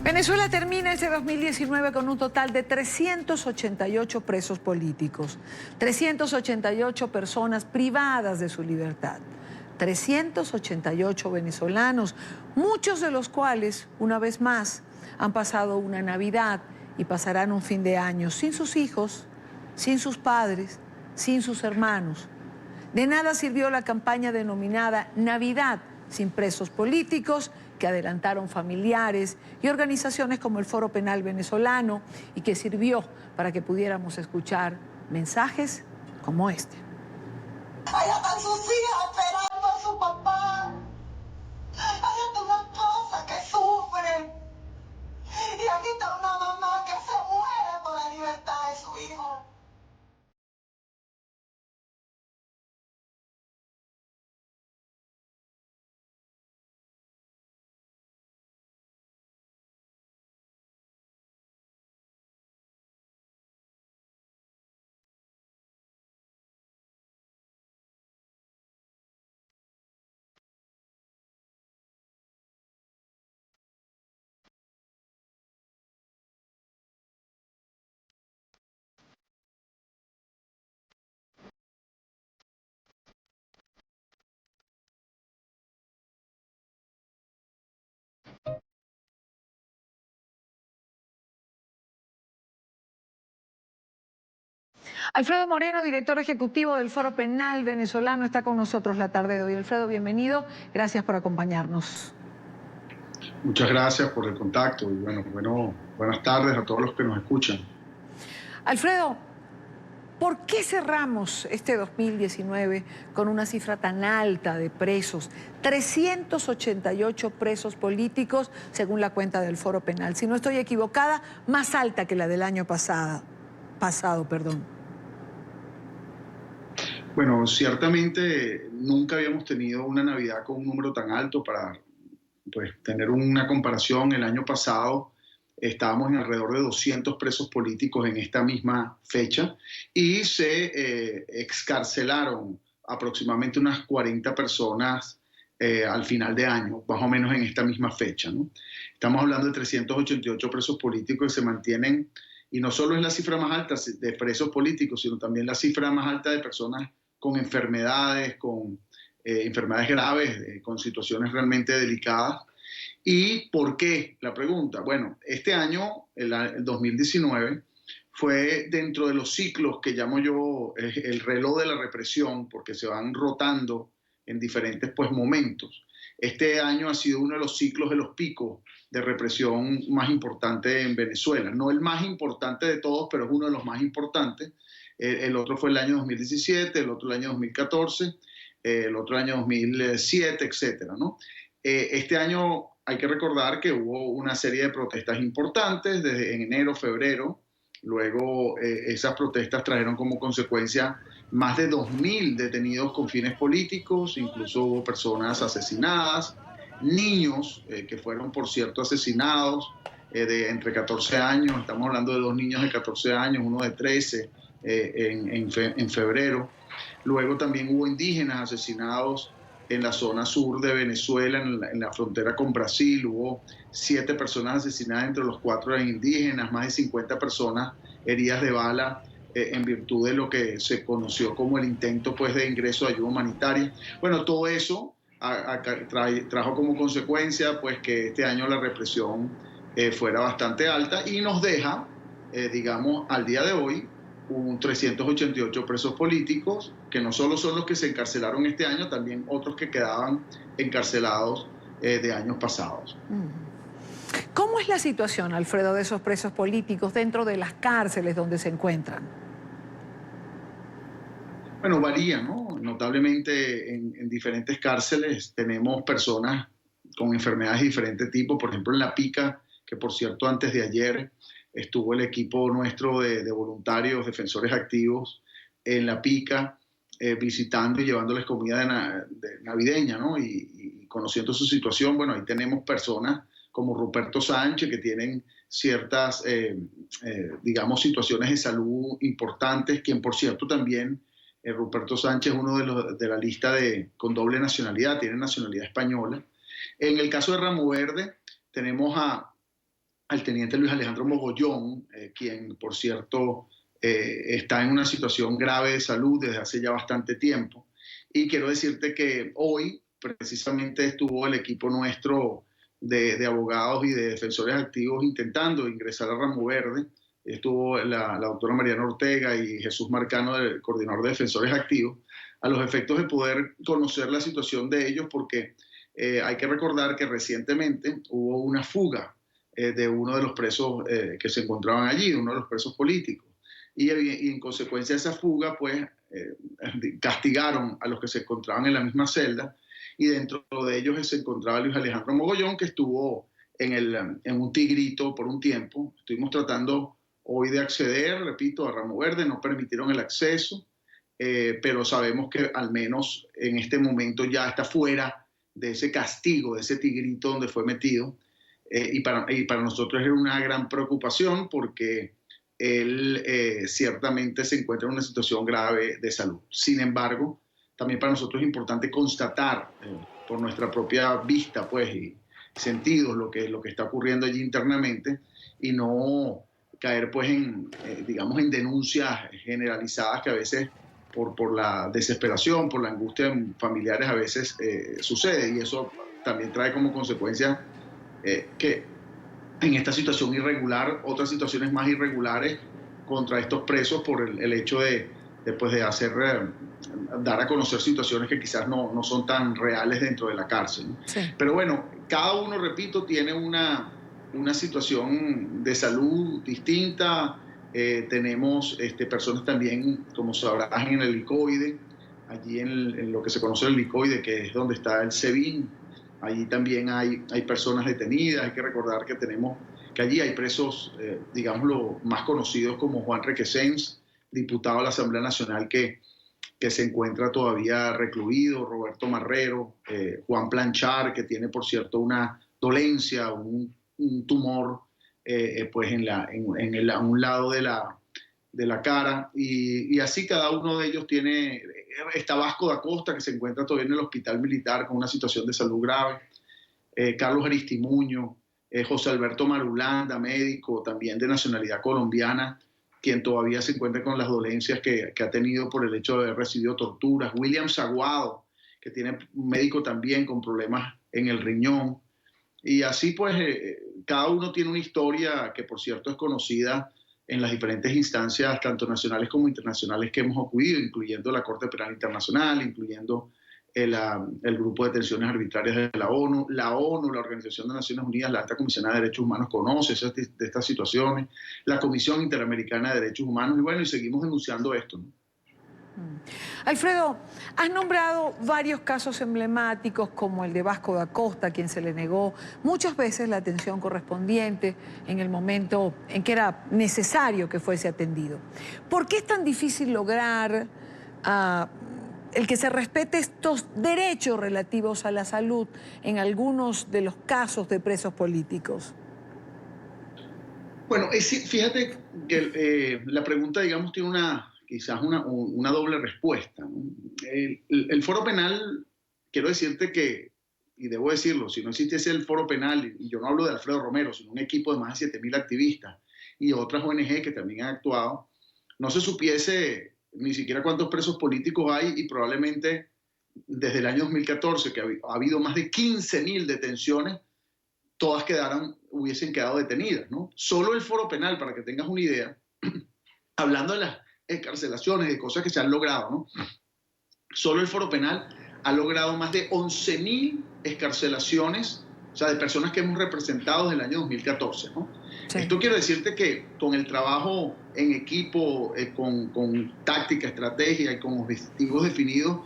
Venezuela termina este 2019 con un total de 388 presos políticos, 388 personas privadas de su libertad, 388 venezolanos, muchos de los cuales, una vez más, han pasado una Navidad y pasarán un fin de año sin sus hijos, sin sus padres, sin sus hermanos. De nada sirvió la campaña denominada Navidad sin presos políticos, que adelantaron familiares y organizaciones como el Foro Penal Venezolano, y que sirvió para que pudiéramos escuchar mensajes como este. Allá están sus hijas esperando a su papá. Allá está una esposa que sufre. Y aquí está una mamá que se muere por la libertad de su hijo. Alfredo Moreno, director ejecutivo del Foro Penal Venezolano, está con nosotros la tarde de hoy. Alfredo, bienvenido. Gracias por acompañarnos. Muchas gracias por el contacto y buenas tardes a todos los que nos escuchan. Alfredo, ¿por qué cerramos este 2019 con una cifra tan alta de presos? 388 presos políticos, según la cuenta del Foro Penal. Si no estoy equivocada, más alta que la del año pasado. Bueno, ciertamente nunca habíamos tenido una Navidad con un número tan alto. Para tener una comparación, el año pasado estábamos en alrededor de 200 presos políticos en esta misma fecha y se excarcelaron aproximadamente unas 40 personas al final de año, más o menos en esta misma fecha, ¿no? Estamos hablando de 388 presos políticos que se mantienen, y no solo es la cifra más alta de presos políticos, sino también la cifra más alta de personas con enfermedades, con enfermedades graves, con situaciones realmente delicadas. ¿Y por qué? La pregunta. Bueno, este año, el 2019, fue dentro de los ciclos que llamo yo el reloj de la represión, porque se van rotando en diferentes momentos. Este año ha sido uno de los ciclos de los picos de represión más importante en Venezuela. No el más importante de todos, pero es uno de los más importantes. El otro fue el año 2017, el otro el año 2014, el otro año 2007, etcétera, ¿no? Este año hay que recordar que hubo una serie de protestas importantes desde en enero, febrero. Luego esas protestas trajeron como consecuencia más de 2.000 detenidos con fines políticos, incluso hubo personas asesinadas, niños que fueron, por cierto, asesinados de entre 14 años. Estamos hablando de 2 niños de 14 años, uno de 13 en febrero. Luego también hubo indígenas asesinados en la zona sur de Venezuela, en la frontera con Brasil. Hubo 7 personas asesinadas, entre los 4 eran indígenas, más de 50 personas heridas de bala en virtud de lo que se conoció como el intento de ingreso de ayuda humanitaria. Bueno, todo eso trajo como consecuencia que este año la represión fuera bastante alta y nos deja, digamos, al día de hoy, 388 presos políticos, que no solo son los que se encarcelaron este año, también otros que quedaban encarcelados de años pasados. ¿Cómo es la situación, Alfredo, de esos presos políticos dentro de las cárceles donde se encuentran? Bueno, varía, ¿no? Notablemente en diferentes cárceles tenemos personas con enfermedades de diferente tipo. Por ejemplo, en La Pica, que por cierto antes de ayer estuvo el equipo nuestro de voluntarios, defensores activos en La Pica, visitando y llevándoles comida navideña, ¿no? Y conociendo su situación. Bueno, ahí tenemos personas como Ruperto Sánchez, que tienen ciertas, digamos, situaciones de salud importantes, quien por cierto también, Ruperto Sánchez es uno de la lista con doble nacionalidad, tiene nacionalidad española. En el caso de Ramo Verde tenemos a al teniente Luis Alejandro Mogollón, quien, por cierto, está en una situación grave de salud desde hace ya bastante tiempo. Y quiero decirte que hoy precisamente estuvo el equipo nuestro de abogados y de defensores activos intentando ingresar a Ramo Verde. Estuvo la doctora Mariana Ortega y Jesús Marcano, el coordinador de defensores activos, a los efectos de poder conocer la situación de ellos, porque hay que recordar que recientemente hubo una fuga de uno de los presos que se encontraban allí, uno de los presos políticos. Y en consecuencia de esa fuga, pues castigaron a los que se encontraban en la misma celda, y dentro de ellos se encontraba Luis Alejandro Mogollón, que estuvo en un tigrito por un tiempo. Estuvimos tratando hoy de acceder, repito, a Ramo Verde, no permitieron el acceso, pero sabemos que al menos en este momento ya está fuera de ese castigo, de ese tigrito donde fue metido, y para nosotros era una gran preocupación porque él ciertamente se encuentra en una situación grave de salud. Sin embargo, también para nosotros es importante constatar por nuestra propia vista, pues, y sentidos lo que está ocurriendo allí internamente, y no caer, pues, digamos, en denuncias generalizadas que a veces por la desesperación, por la angustia de familiares a veces sucede, y eso también trae como consecuencia que en esta situación irregular, otras situaciones más irregulares contra estos presos por el hecho de hacer, dar a conocer situaciones que quizás no son tan reales dentro de la cárcel, ¿no? Sí. Pero bueno, cada uno, repito, tiene una situación de salud distinta. Tenemos personas también, como sabrás, en el helicoide, allí en lo que se conoce el helicoide, que es donde está el SEBIN. Allí también hay personas detenidas. Hay que recordar que allí hay presos, digámoslo, más conocidos como Juan Requesens, diputado a la Asamblea Nacional, que se encuentra todavía recluido, Roberto Marrero, Juan Planchar, que tiene, por cierto, una dolencia, un tumor pues a un lado de la cara, y así cada uno de ellos tiene. Está Vasco da Costa, que se encuentra todavía en el hospital militar con una situación de salud grave, Carlos Aristimuño, José Alberto Marulanda, médico también de nacionalidad colombiana, quien todavía se encuentra con las dolencias que ha tenido por el hecho de haber recibido torturas, William Saguado, que tiene un médico también con problemas en el riñón, y así pues cada uno tiene una historia que, por cierto, es conocida en las diferentes instancias, tanto nacionales como internacionales, que hemos acudido, incluyendo la Corte Penal Internacional, incluyendo el Grupo de Detenciones Arbitrarias de la ONU, la Organización de Naciones Unidas, la Alta Comisionada de Derechos Humanos conoce de estas situaciones, la Comisión Interamericana de Derechos Humanos, y bueno, y seguimos denunciando esto, ¿no? Alfredo, has nombrado varios casos emblemáticos como el de Vasco da Costa, a quien se le negó muchas veces la atención correspondiente en el momento en que era necesario que fuese atendido. ¿Por qué es tan difícil lograr el que se respete estos derechos relativos a la salud en algunos de los casos de presos políticos? Bueno, fíjate que la pregunta, digamos, tiene quizás una doble respuesta, ¿no? El foro penal, quiero decirte que, y debo decirlo, si no existiese el foro penal, y yo no hablo de Alfredo Romero, sino un equipo de más de 7.000 activistas y otras ONG que también han actuado, no se supiese ni siquiera cuántos presos políticos hay, y probablemente desde el año 2014, que ha habido más de 15.000 detenciones, todas hubiesen quedado detenidas, ¿no? Solo el foro penal, para que tengas una idea, hablando de las excarcelaciones, de cosas que se han logrado, ¿no? Solo el foro penal ha logrado más de 11.000 excarcelaciones, o sea, de personas que hemos representado desde el año 2014, ¿no? Sí. Esto quiere decirte que con el trabajo en equipo, con táctica, estrategia y con objetivos definidos,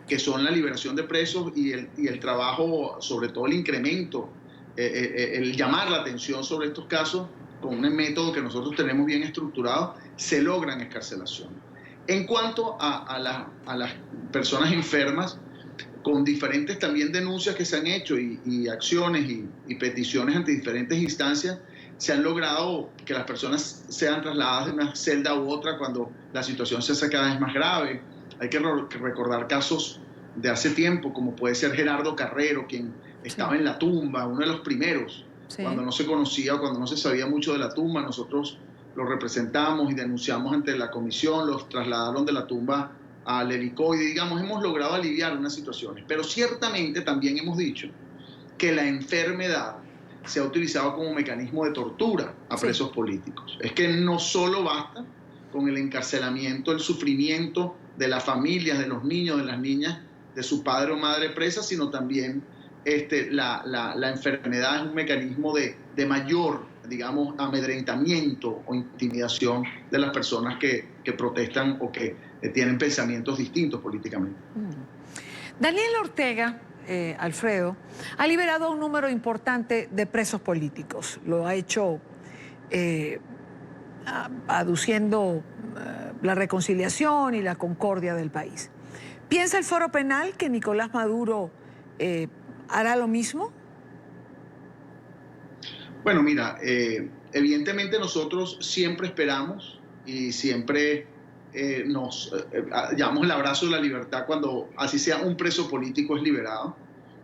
que son la liberación de presos y el trabajo, sobre todo el incremento, el llamar la atención sobre estos casos, con un método que nosotros tenemos bien estructurado, se logran excarcelaciones. En cuanto a las personas enfermas, con diferentes también denuncias que se han hecho y acciones y peticiones ante diferentes instancias, se han logrado que las personas sean trasladadas de una celda u otra cuando la situación se hace cada vez más grave. Hay que recordar casos de hace tiempo, como puede ser Gerardo Carrero, quien estaba en la tumba, uno de los primeros Sí. Cuando no se conocía o cuando no se sabía mucho de la tumba, nosotros los representamos y denunciamos ante la comisión, los trasladaron de la tumba al helicoide, digamos, hemos logrado aliviar unas situaciones, pero ciertamente también hemos dicho que la enfermedad se ha utilizado como mecanismo de tortura a presos políticos. Es que no solo basta con el encarcelamiento, el sufrimiento de las familias, de los niños, de las niñas, de su padre o madre presa, sino también la enfermedad es un mecanismo de mayor, digamos, amedrentamiento o intimidación de las personas que protestan o que tienen pensamientos distintos políticamente. Daniel Ortega, Alfredo, ha liberado un número importante de presos políticos. Lo ha hecho aduciendo la reconciliación y la concordia del país. ¿Piensa el Foro Penal que Nicolás Maduro hará lo mismo? Bueno, mira, evidentemente nosotros siempre esperamos y siempre nos llamamos el abrazo de la libertad cuando así sea un preso político es liberado,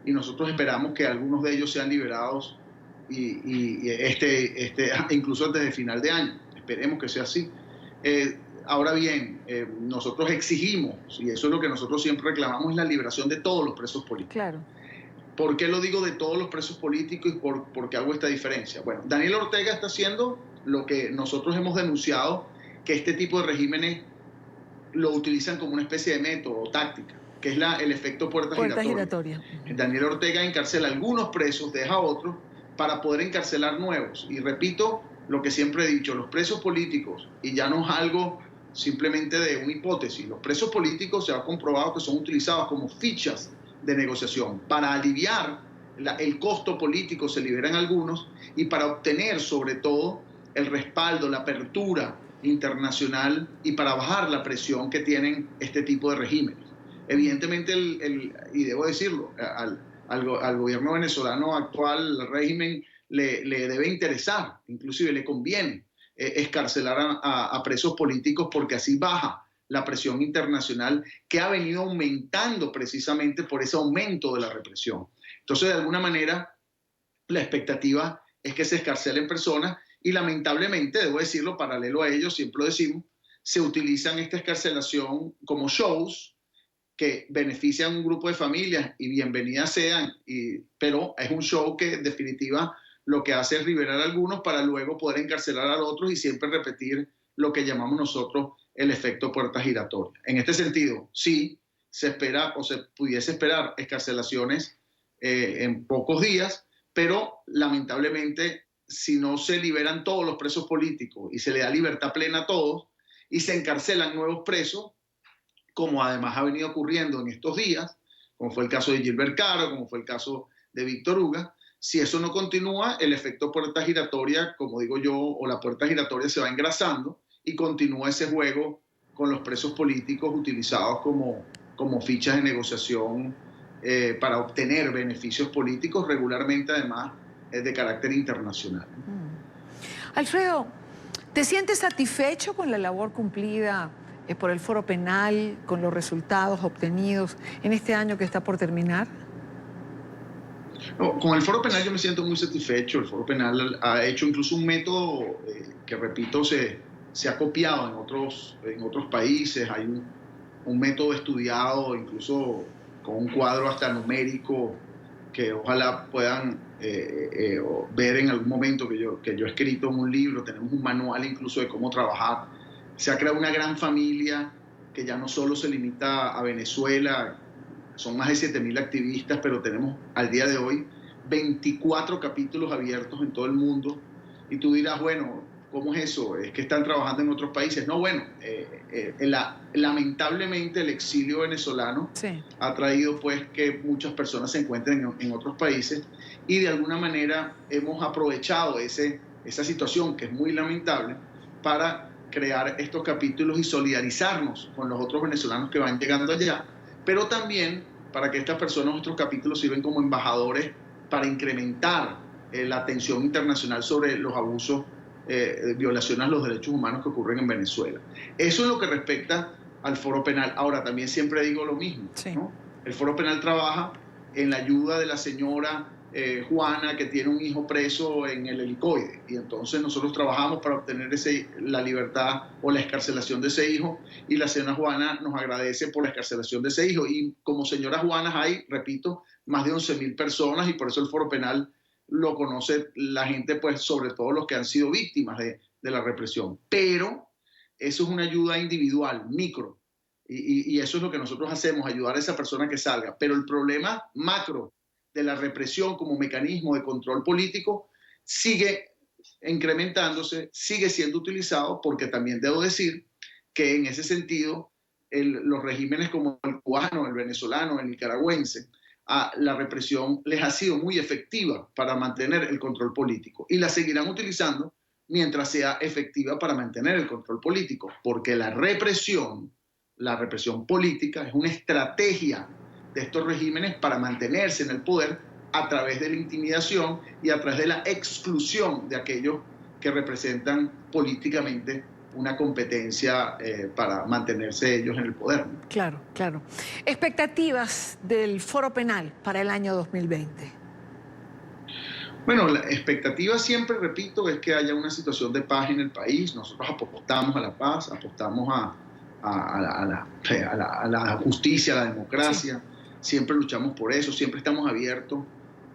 y nosotros esperamos que algunos de ellos sean liberados y incluso antes del final de año. Esperemos que sea así. Ahora bien, nosotros exigimos, y eso es lo que nosotros siempre reclamamos, es la liberación de todos los presos políticos. Claro. ¿Por qué lo digo de todos los presos políticos y por qué hago esta diferencia? Bueno, Daniel Ortega está haciendo lo que nosotros hemos denunciado, que este tipo de regímenes lo utilizan como una especie de método o táctica, que es el efecto puerta giratoria. Daniel Ortega encarcela a algunos presos, deja a otros, para poder encarcelar nuevos. Y repito lo que siempre he dicho, los presos políticos, y ya no es algo simplemente de una hipótesis, los presos políticos se ha comprobado que son utilizados como fichas de negociación. Para aliviar el costo político se liberan algunos, y para obtener sobre todo el respaldo, la apertura internacional y para bajar la presión que tienen este tipo de regímenes. Evidentemente, y debo decirlo, al gobierno venezolano actual, al régimen, le debe interesar, inclusive le conviene excarcelar a presos políticos, porque así baja la presión internacional que ha venido aumentando precisamente por ese aumento de la represión. Entonces, de alguna manera, la expectativa es que se escarcelen personas y lamentablemente, debo decirlo, paralelo a ello, siempre lo decimos, se utilizan esta escarcelación como shows que benefician a un grupo de familias y bienvenidas sean, pero es un show que en definitiva lo que hace es liberar a algunos para luego poder encarcelar a otros y siempre repetir lo que llamamos nosotros el efecto puerta giratoria. En este sentido, sí, se espera o se pudiese esperar excarcelaciones en pocos días, pero lamentablemente si no se liberan todos los presos políticos y se le da libertad plena a todos y se encarcelan nuevos presos, como además ha venido ocurriendo en estos días, como fue el caso de Gilbert Caro, como fue el caso de Víctor Uga, si eso no continúa, el efecto puerta giratoria, como digo yo, o la puerta giratoria se va engrasando y continúa ese juego con los presos políticos utilizados como fichas de negociación para obtener beneficios políticos, regularmente además de carácter internacional. Alfredo, ¿te sientes satisfecho con la labor cumplida por el Foro Penal, con los resultados obtenidos en este año que está por terminar? No, con el Foro Penal yo me siento muy satisfecho. El Foro Penal ha hecho incluso un método que, repito, se ha copiado en otros países. Hay un método estudiado, incluso con un cuadro hasta numérico, que ojalá puedan ver en algún momento, que yo he escrito en un libro. Tenemos un manual incluso de cómo trabajar. Se ha creado una gran familia que ya no solo se limita a Venezuela, son más de 7.000 activistas, pero tenemos al día de hoy 24 capítulos abiertos en todo el mundo. Y tú dirás, bueno, ¿cómo es eso? ¿Es que están trabajando en otros países? No, bueno, lamentablemente el exilio venezolano ha traído pues que muchas personas se encuentren en otros países, y de alguna manera hemos aprovechado esa situación, que es muy lamentable, para crear estos capítulos y solidarizarnos con los otros venezolanos que van llegando allá, pero también para que estas personas, nuestros capítulos, sirven como embajadores para incrementar la atención internacional sobre los abusos, violaciones a los derechos humanos que ocurren en Venezuela. Eso es lo que respecta al Foro Penal. Ahora, también siempre digo lo mismo, ¿no? El Foro Penal trabaja en la ayuda de la señora Juana, que tiene un hijo preso en el helicoide, y entonces nosotros trabajamos para obtener la libertad o la excarcelación de ese hijo, y la señora Juana nos agradece por la excarcelación de ese hijo. Y como señora Juana hay, repito, más de 11.000 personas, y por eso el Foro Penal lo conoce la gente, pues sobre todo los que han sido víctimas de la represión. Pero eso es una ayuda individual, micro, y eso es lo que nosotros hacemos, ayudar a esa persona que salga. Pero el problema macro de la represión como mecanismo de control político sigue incrementándose, sigue siendo utilizado, porque también debo decir que en ese sentido los regímenes como el cubano, el venezolano, el nicaragüense, la represión les ha sido muy efectiva para mantener el control político, y la seguirán utilizando mientras sea efectiva para mantener el control político, porque la represión política es una estrategia de estos regímenes para mantenerse en el poder a través de la intimidación y a través de la exclusión de aquellos que representan políticamente una competencia para mantenerse ellos en el poder. Claro, claro. Expectativas del Foro Penal para el año 2020. Bueno, la expectativa siempre, repito, es que haya una situación de paz en el país. Nosotros apostamos a la paz, apostamos a la justicia, a la democracia. Sí. Siempre luchamos por eso, siempre estamos abiertos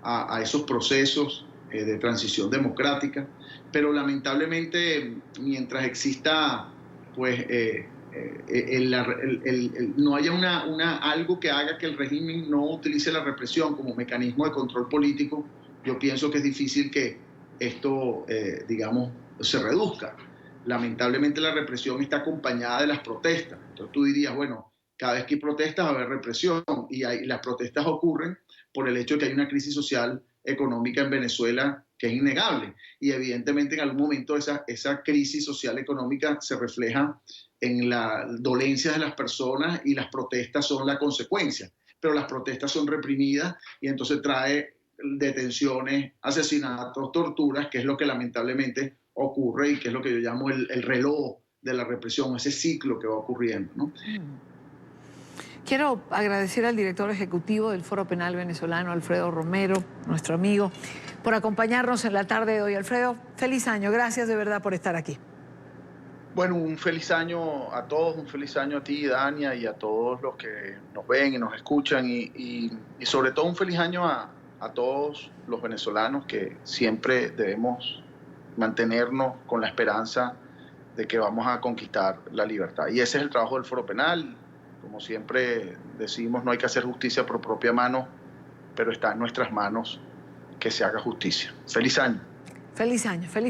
a esos procesos de transición democrática, pero lamentablemente mientras exista pues no haya algo que haga que el régimen no utilice la represión como mecanismo de control político, yo pienso que es difícil que esto, digamos, se reduzca. Lamentablemente la represión está acompañada de las protestas. Entonces tú dirías, bueno, cada vez que hay protestas va a haber represión, y las protestas ocurren por el hecho de que hay una crisis social, económica en Venezuela que es innegable, y evidentemente en algún momento esa crisis social económica se refleja en la dolencia de las personas, y las protestas son la consecuencia, pero las protestas son reprimidas y entonces trae detenciones, asesinatos, torturas, que es lo que lamentablemente ocurre y que es lo que yo llamo el reloj de la represión, ese ciclo que va ocurriendo, ¿no? Quiero agradecer al director ejecutivo del Foro Penal Venezolano, Alfredo Romero, nuestro amigo, por acompañarnos en la tarde de hoy. Alfredo, feliz año. Gracias de verdad por estar aquí. Bueno, un feliz año a todos, un feliz año a ti, Dania, y a todos los que nos ven y nos escuchan, y sobre todo un feliz año a todos los venezolanos, que siempre debemos mantenernos con la esperanza de que vamos a conquistar la libertad. Y ese es el trabajo del Foro Penal. Como siempre decimos, no hay que hacer justicia por propia mano, pero está en nuestras manos que se haga justicia. Feliz año. Feliz año, feliz